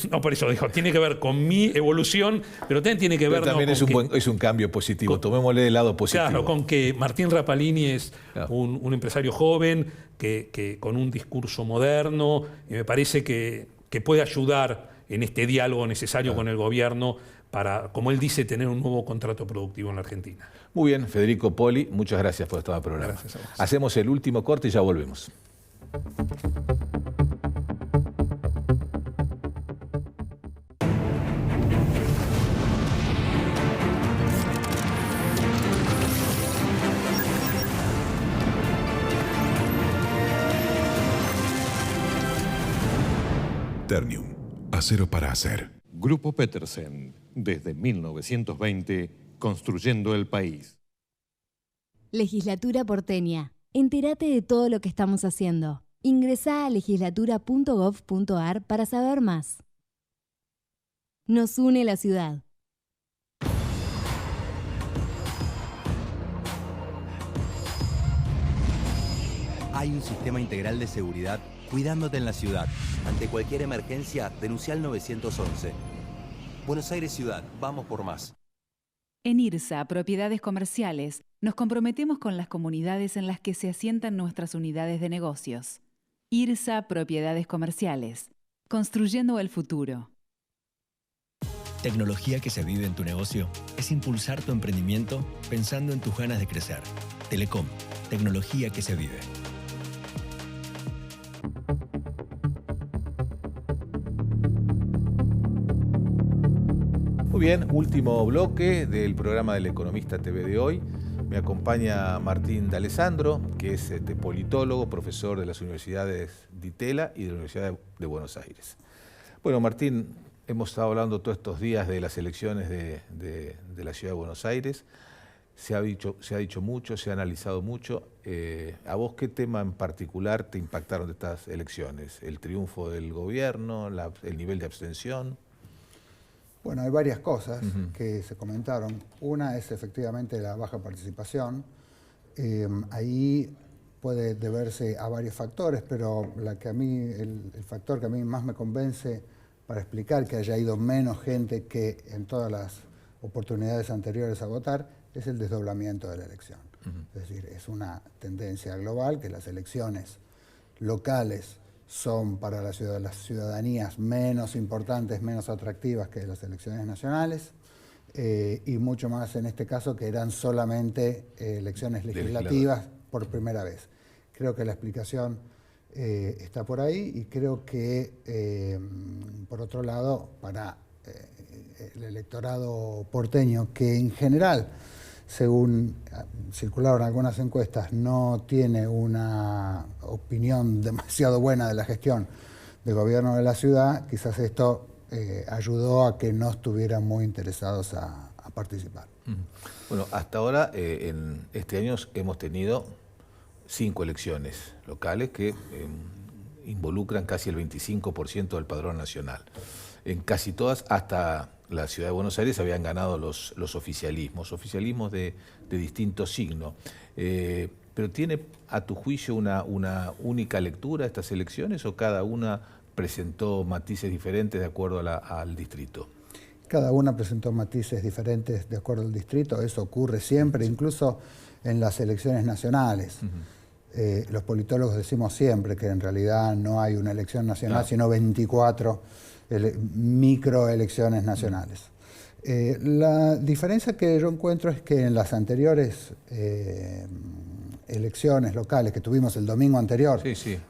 no, por eso digo, tiene que ver con mi evolución, pero también tiene que ver... También es un cambio positivo, tomémosle del lado positivo. Claro, con que Martín Rapalini es un empresario joven, que con un discurso moderno, y me parece que puede ayudar en este diálogo necesario con el gobierno como él dice, tener un nuevo contrato productivo en la Argentina. Muy bien, Federico Poli, muchas gracias por estar en el programa. Gracias a vos. Hacemos el último corte y ya volvemos. Ternium, acero para hacer. Grupo Petersen, desde 1920, construyendo el país. Legislatura porteña. Entérate de todo lo que estamos haciendo. Ingresá a legislatura.gov.ar para saber más. Nos une la ciudad. Hay un sistema integral de seguridad cuidándote en la ciudad. Ante cualquier emergencia, denuncia al 911. Buenos Aires Ciudad, vamos por más. En IRSA, Propiedades Comerciales, nos comprometemos con las comunidades en las que se asientan nuestras unidades de negocios. IRSA, Propiedades Comerciales, construyendo el futuro. Tecnología que se vive en tu negocio es impulsar tu emprendimiento pensando en tus ganas de crecer. Telecom, tecnología que se vive. Muy bien, último bloque del programa del Economista TV de hoy. Me acompaña Martín D'Alessandro, que es politólogo, profesor de las universidades de Itela y de la Universidad de Buenos Aires. Bueno, Martín, hemos estado hablando todos estos días de las elecciones de la Ciudad de Buenos Aires. Se ha dicho mucho, se ha analizado mucho. ¿A vos qué tema en particular te impactaron de estas elecciones? ¿El triunfo del gobierno, el nivel de abstención? Bueno, hay varias cosas que se comentaron. Una es efectivamente la baja participación. Ahí puede deberse a varios factores, pero el factor que a mí más me convence para explicar que haya ido menos gente que en todas las oportunidades anteriores a votar es el desdoblamiento de la elección. Es decir, es una tendencia global que las elecciones locales son para las ciudadanías menos importantes, menos atractivas que las elecciones nacionales, y mucho más en este caso que eran solamente elecciones legislativas por primera vez. Creo que la explicación está por ahí y creo que, por otro lado, para el electorado porteño, que en general, según circularon algunas encuestas, no tiene una opinión demasiado buena de la gestión del gobierno de la ciudad, quizás esto ayudó a que no estuvieran muy interesados a participar. Bueno, hasta ahora, en este año hemos tenido 5 elecciones locales que involucran casi el 25% del padrón nacional. En casi todas, hasta la Ciudad de Buenos Aires, habían ganado los oficialismos de distinto signo. ¿Pero tiene, a tu juicio, una única lectura estas elecciones o cada una presentó matices diferentes de acuerdo al distrito? Cada una presentó matices diferentes de acuerdo al distrito. Eso ocurre siempre, incluso en las elecciones nacionales. Los politólogos decimos siempre que en realidad no hay una elección nacional, sino 24 microelecciones nacionales. La diferencia que yo encuentro es que en las anteriores elecciones locales que tuvimos el domingo anterior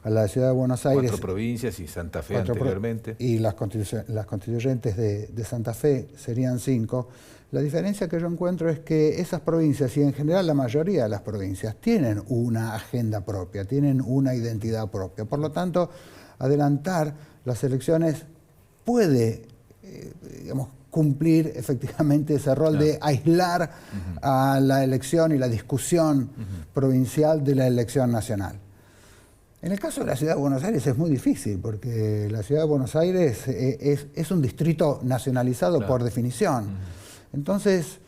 a la Ciudad de Buenos Aires, 4 provincias y Santa Fe anteriormente, y las constituyentes de Santa Fe serían 5. La diferencia que yo encuentro es que esas provincias, y en general la mayoría de las provincias, tienen una agenda propia, tienen una identidad propia. Por lo tanto, adelantar las elecciones puede, cumplir efectivamente ese rol de aislar a la elección y la discusión provincial de la elección nacional. En el caso de la Ciudad de Buenos Aires es muy difícil, porque la Ciudad de Buenos Aires es un distrito nacionalizado por definición. Entonces,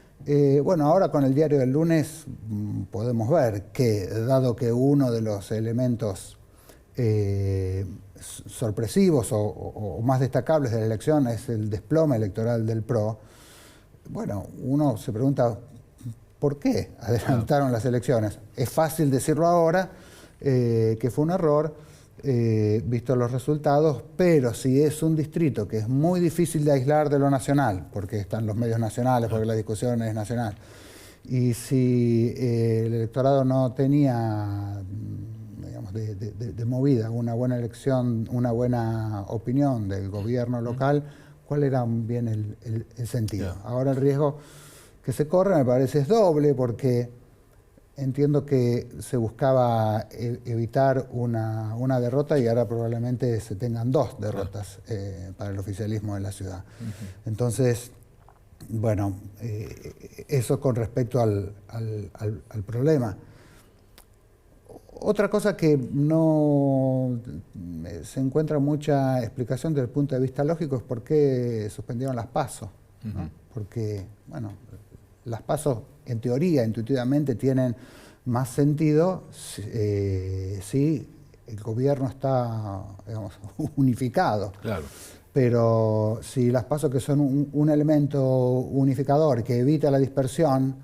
bueno, ahora con el diario del lunes podemos ver que, dado que uno de los elementos sorpresivos o más destacables de la elección es el desplome electoral del PRO, bueno, uno se pregunta, ¿por qué adelantaron las elecciones? Es fácil decirlo ahora, que fue un error, visto los resultados, pero si es un distrito que es muy difícil de aislar de lo nacional, porque están los medios nacionales, porque la discusión es nacional, y si el electorado no tenía, digamos, de movida una buena elección, una buena opinión del gobierno local, ¿cuál era bien el sentido? Ahora el riesgo que se corre me parece es doble, porque entiendo que se buscaba evitar una derrota y ahora probablemente se tengan 2 derrotas para el oficialismo de la ciudad. Entonces, bueno, eso con respecto al problema. Otra cosa que no se encuentra mucha explicación desde el punto de vista lógico es por qué suspendieron las PASO, ¿no? Porque, bueno, las PASO en teoría, intuitivamente, tienen más sentido si el gobierno está, digamos, unificado. Claro. Pero si las PASO, que son un elemento unificador que evita la dispersión,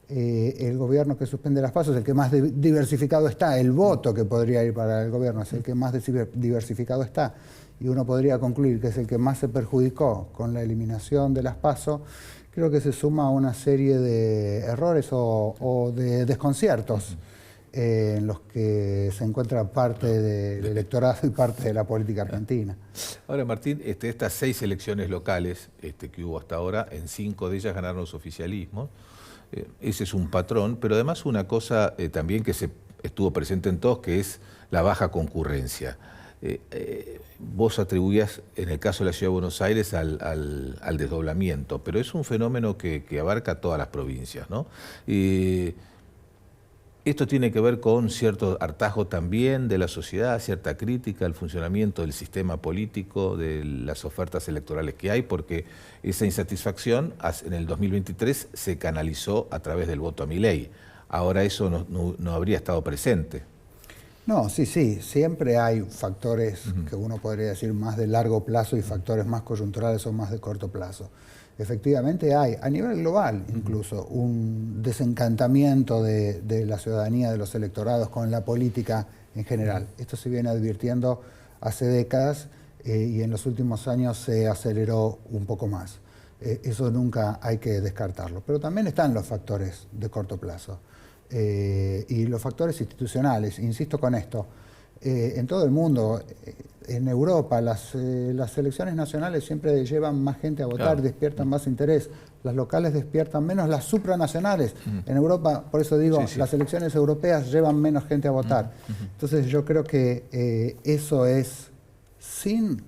el gobierno que suspende las PASO es el que más diversificado está. El voto que podría ir para el gobierno es el que más diversificado está. Y uno podría concluir que es el que más se perjudicó con la eliminación de las PASO. Creo que se suma a una serie de errores o de desconciertos en los que se encuentra parte del electorado y parte de la política argentina. Ahora, Martín, estas 6 elecciones locales que hubo hasta ahora, en 5 de ellas ganaron los oficialismos. Ese es un patrón, pero además una cosa también que estuvo presente en todos, que es la baja concurrencia. Vos atribuías, en el caso de la Ciudad de Buenos Aires, al desdoblamiento, pero es un fenómeno que abarca todas las provincias, ¿no? Esto tiene que ver con cierto hartazgo también de la sociedad, cierta crítica al funcionamiento del sistema político, de las ofertas electorales que hay, porque esa insatisfacción en el 2023 se canalizó a través del voto a Milei. Ahora eso no habría estado presente. No, sí, siempre hay factores que uno podría decir más de largo plazo y factores más coyunturales o más de corto plazo. Efectivamente hay, a nivel global incluso, un desencantamiento de la ciudadanía, de los electorados con la política en general. Esto se viene advirtiendo hace décadas y en los últimos años se aceleró un poco más. Eso nunca hay que descartarlo. Pero también están los factores de corto plazo. Y los factores institucionales, insisto con esto, en todo el mundo, en Europa, las elecciones nacionales siempre llevan más gente a votar, claro, despiertan más interés, las locales despiertan menos, las supranacionales. En Europa, por eso digo, las elecciones europeas llevan menos gente a votar. Entonces yo creo que eso es, sin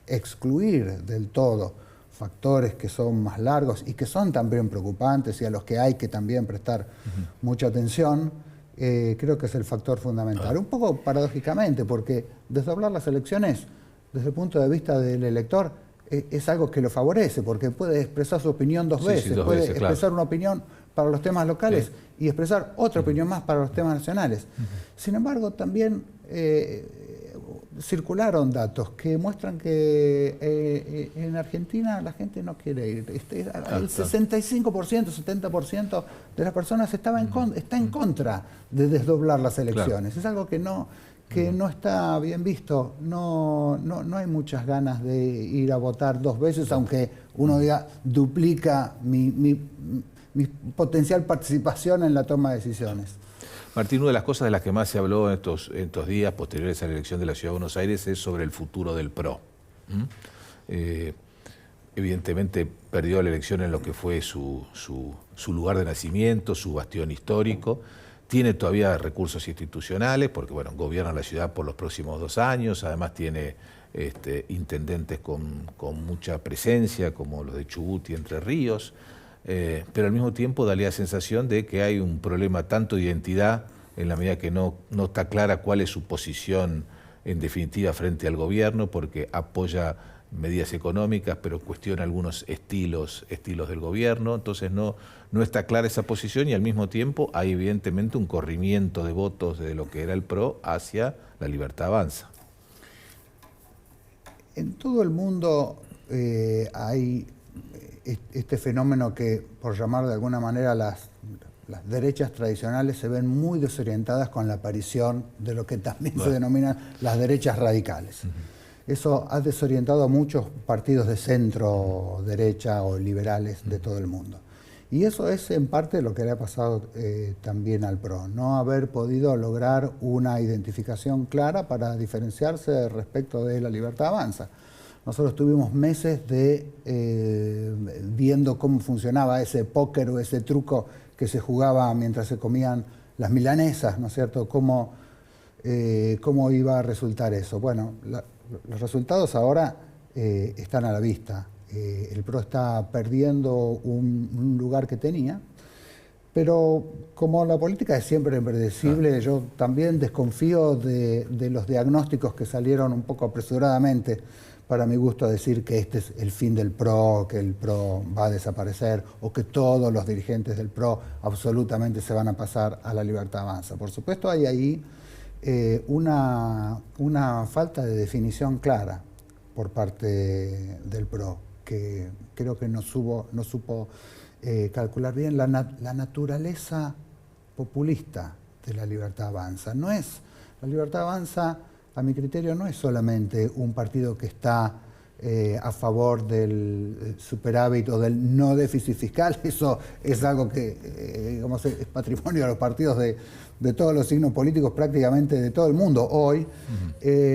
excluir del todo factores que son más largos y que son también preocupantes y a los que hay que también prestar mucha atención, creo que es el factor fundamental. Un poco paradójicamente, porque desdoblar las elecciones desde el punto de vista del elector es algo que lo favorece, porque puede expresar su opinión dos veces, puede expresar una opinión para los temas locales y expresar otra opinión más para los temas nacionales. Sin embargo, también circularon datos que muestran que en Argentina la gente no quiere ir. El 65%, 70% de las personas está en contra de desdoblar las elecciones. Es algo que no está bien visto. No hay muchas ganas de ir a votar 2 veces, aunque uno diga duplica mi potencial participación en la toma de decisiones. Martín, una de las cosas de las que más se habló en estos días posteriores a la elección de la Ciudad de Buenos Aires es sobre el futuro del PRO. Evidentemente perdió la elección en lo que fue su lugar de nacimiento, su bastión histórico. Tiene todavía recursos institucionales porque, bueno, gobierna la ciudad por los próximos 2 años. Además tiene intendentes con mucha presencia, como los de Chubut y Entre Ríos. Pero al mismo tiempo da la sensación de que hay un problema tanto de identidad, en la medida que no está clara cuál es su posición en definitiva frente al gobierno, porque apoya medidas económicas, pero cuestiona algunos estilos del gobierno. Entonces no está clara esa posición y al mismo tiempo hay evidentemente un corrimiento de votos de lo que era el PRO hacia la Libertad Avanza. En todo el mundo hay este fenómeno que, por llamar de alguna manera, las las derechas tradicionales se ven muy desorientadas con la aparición de lo que también se denominan las derechas radicales. Eso ha desorientado a muchos partidos de centro derecha o liberales de todo el mundo. Y eso es en parte lo que le ha pasado también al PRO, no haber podido lograr una identificación clara para diferenciarse respecto de La Libertad Avanza. Nosotros tuvimos meses viendo cómo funcionaba ese póker o ese truco que se jugaba mientras se comían las milanesas, ¿no es cierto? ¿Cómo iba a resultar eso? Bueno, los resultados ahora están a la vista. El PRO está perdiendo un lugar que tenía, pero como la política es siempre impredecible, yo también desconfío de los diagnósticos que salieron un poco apresuradamente, para mi gusto, a decir que este es el fin del PRO, que el PRO va a desaparecer o que todos los dirigentes del PRO absolutamente se van a pasar a La Libertad Avanza. Por supuesto hay ahí una falta de definición clara por parte del PRO, que creo que no supo calcular bien la naturaleza populista de La Libertad Avanza. La Libertad Avanza, a mi criterio, no es solamente un partido que está a favor del superávit o del no déficit fiscal. Eso es algo que digamos, es patrimonio de los partidos de todos los signos políticos, prácticamente de todo el mundo hoy.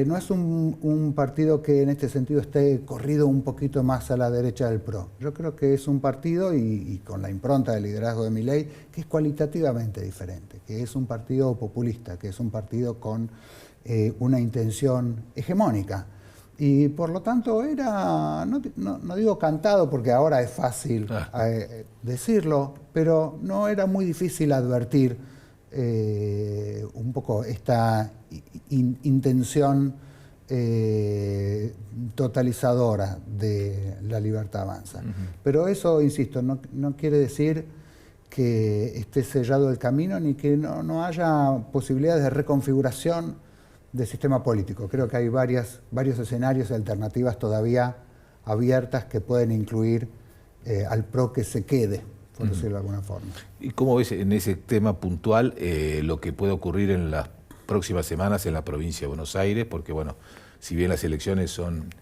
No es un partido que en este sentido esté corrido un poquito más a la derecha del PRO. Yo creo que es un partido, y con la impronta del liderazgo de Milei, que es cualitativamente diferente, que es un partido populista, que es un partido con una intención hegemónica. Y por lo tanto era, no digo cantado porque ahora es fácil decirlo, pero no era muy difícil advertir un poco esta intención totalizadora de La Libertad Avanza. Pero eso, insisto, no quiere decir que esté sellado el camino ni que no haya posibilidades de reconfiguración del sistema político. Creo que hay varios escenarios y alternativas todavía abiertas que pueden incluir al PRO que se quede, por decirlo de alguna forma. ¿Y cómo ves en ese tema puntual lo que puede ocurrir en las próximas semanas en la provincia de Buenos Aires? Porque, bueno, si bien las elecciones son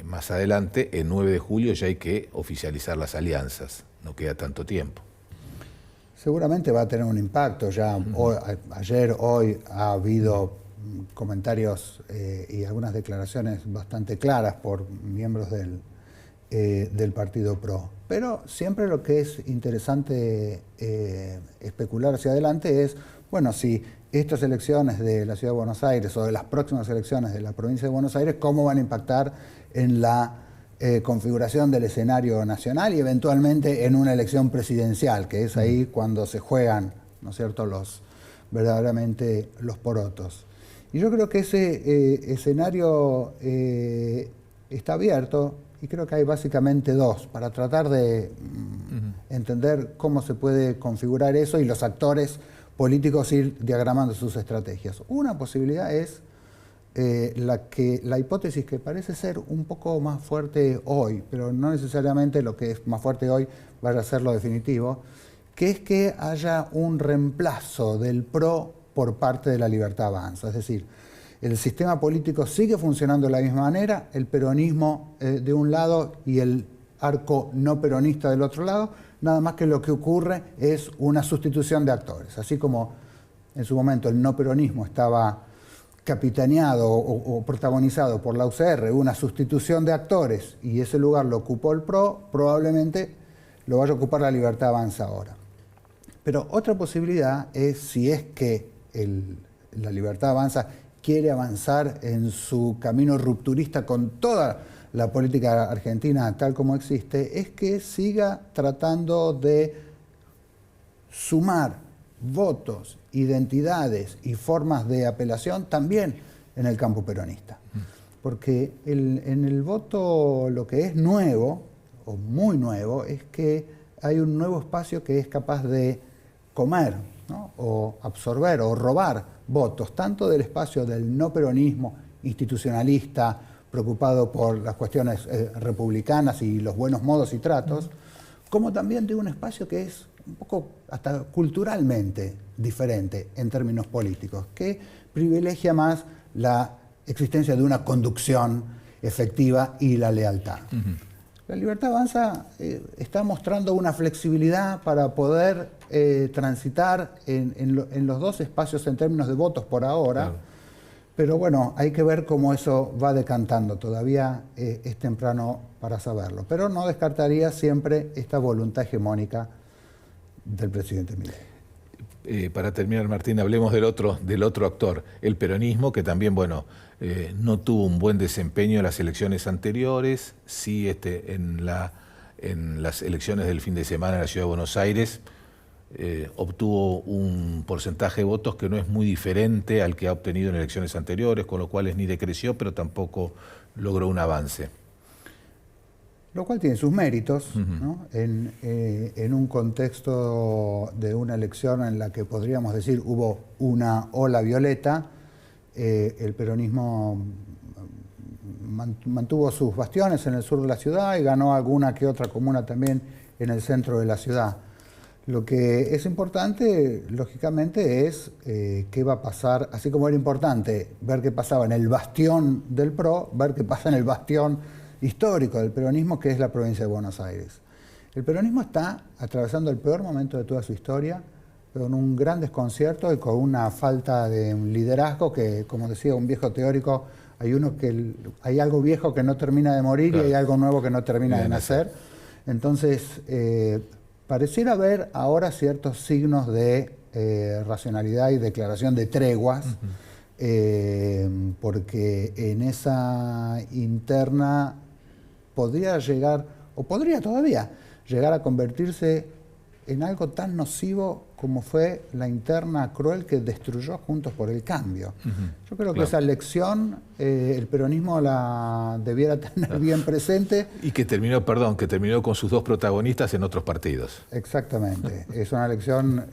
más adelante, el 9 de julio ya hay que oficializar las alianzas. No queda tanto tiempo. Seguramente va a tener un impacto. Ya ayer, hoy, ha habido comentarios y algunas declaraciones bastante claras por miembros del partido PRO. Pero siempre lo que es interesante especular hacia adelante es, bueno, si estas elecciones de la Ciudad de Buenos Aires o de las próximas elecciones de la provincia de Buenos Aires, ¿cómo van a impactar en la configuración del escenario nacional y eventualmente en una elección presidencial, que es ahí cuando se juegan, ¿no es cierto?, verdaderamente los porotos? Y yo creo que ese escenario está abierto, y creo que hay básicamente dos, para tratar de entender cómo se puede configurar eso y los actores políticos ir diagramando sus estrategias. Una posibilidad es la hipótesis que parece ser un poco más fuerte hoy, pero no necesariamente lo que es más fuerte hoy vaya a ser lo definitivo, que es que haya un reemplazo del PRO por parte de La Libertad Avanza. Es decir, el sistema político sigue funcionando de la misma manera, el peronismo de un lado y el arco no peronista del otro lado, nada más que lo que ocurre es una sustitución de actores. Así como en su momento el no peronismo estaba capitaneado o protagonizado por la UCR, una sustitución de actores, y ese lugar lo ocupó el PRO, probablemente lo vaya a ocupar La Libertad Avanza ahora. Pero otra posibilidad es, si es que La Libertad Avanza quiere avanzar en su camino rupturista con toda la política argentina tal como existe, es que siga tratando de sumar votos, identidades y formas de apelación también en el campo peronista. Porque en el voto lo que es nuevo, o muy nuevo, es que hay un nuevo espacio que es capaz de comer, ¿no?, o absorber o robar votos, tanto del espacio del no peronismo institucionalista, preocupado por las cuestiones republicanas y los buenos modos y tratos, como también de un espacio que es un poco hasta culturalmente diferente en términos políticos, que privilegia más la existencia de una conducción efectiva y la lealtad. La Libertad Avanza está mostrando una flexibilidad para poder transitar en los dos espacios en términos de votos por ahora, claro. Pero bueno, hay que ver cómo eso va decantando. Todavía es temprano para saberlo. Pero no descartaría siempre esta voluntad hegemónica del presidente Milei. Para terminar, Martín, hablemos del otro actor, el peronismo, que también, bueno, no tuvo un buen desempeño en las elecciones anteriores. Sí, en las elecciones del fin de semana en la Ciudad de Buenos Aires obtuvo un porcentaje de votos que no es muy diferente al que ha obtenido en elecciones anteriores, con lo cual ni decreció, pero tampoco logró un avance. Lo cual tiene sus méritos, ¿no? En un contexto de una elección en la que podríamos decir hubo una ola violeta, el peronismo mantuvo sus bastiones en el sur de la ciudad y ganó alguna que otra comuna también en el centro de la ciudad. Lo que es importante, lógicamente, es qué va a pasar, así como era importante ver qué pasaba en el bastión del PRO, ver qué pasa en el bastión histórico del peronismo, que es la provincia de Buenos Aires. El peronismo está atravesando el peor momento de toda su historia, con un gran desconcierto y con una falta de un liderazgo que, como decía un viejo teórico, hay algo viejo que no termina de morir, claro, y hay algo nuevo que no termina de nacer. Entonces, pareciera haber ahora ciertos signos de racionalidad y declaración de treguas, porque en esa interna podría llegar, o podría todavía llegar a convertirse en algo tan nocivo como fue la interna cruel que destruyó Juntos por el Cambio. Yo creo que esa lección el peronismo la debiera tener bien presente. Y que terminó con sus dos protagonistas en otros partidos. Exactamente. Es una lección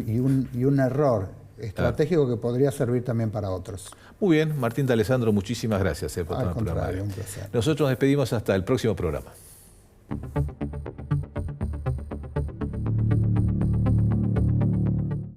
y un error estratégico que podría servir también para otros. Muy bien, Martín D'Alessandro, muchísimas gracias por tomar el programa. Un placer. Nosotros nos despedimos hasta el próximo programa.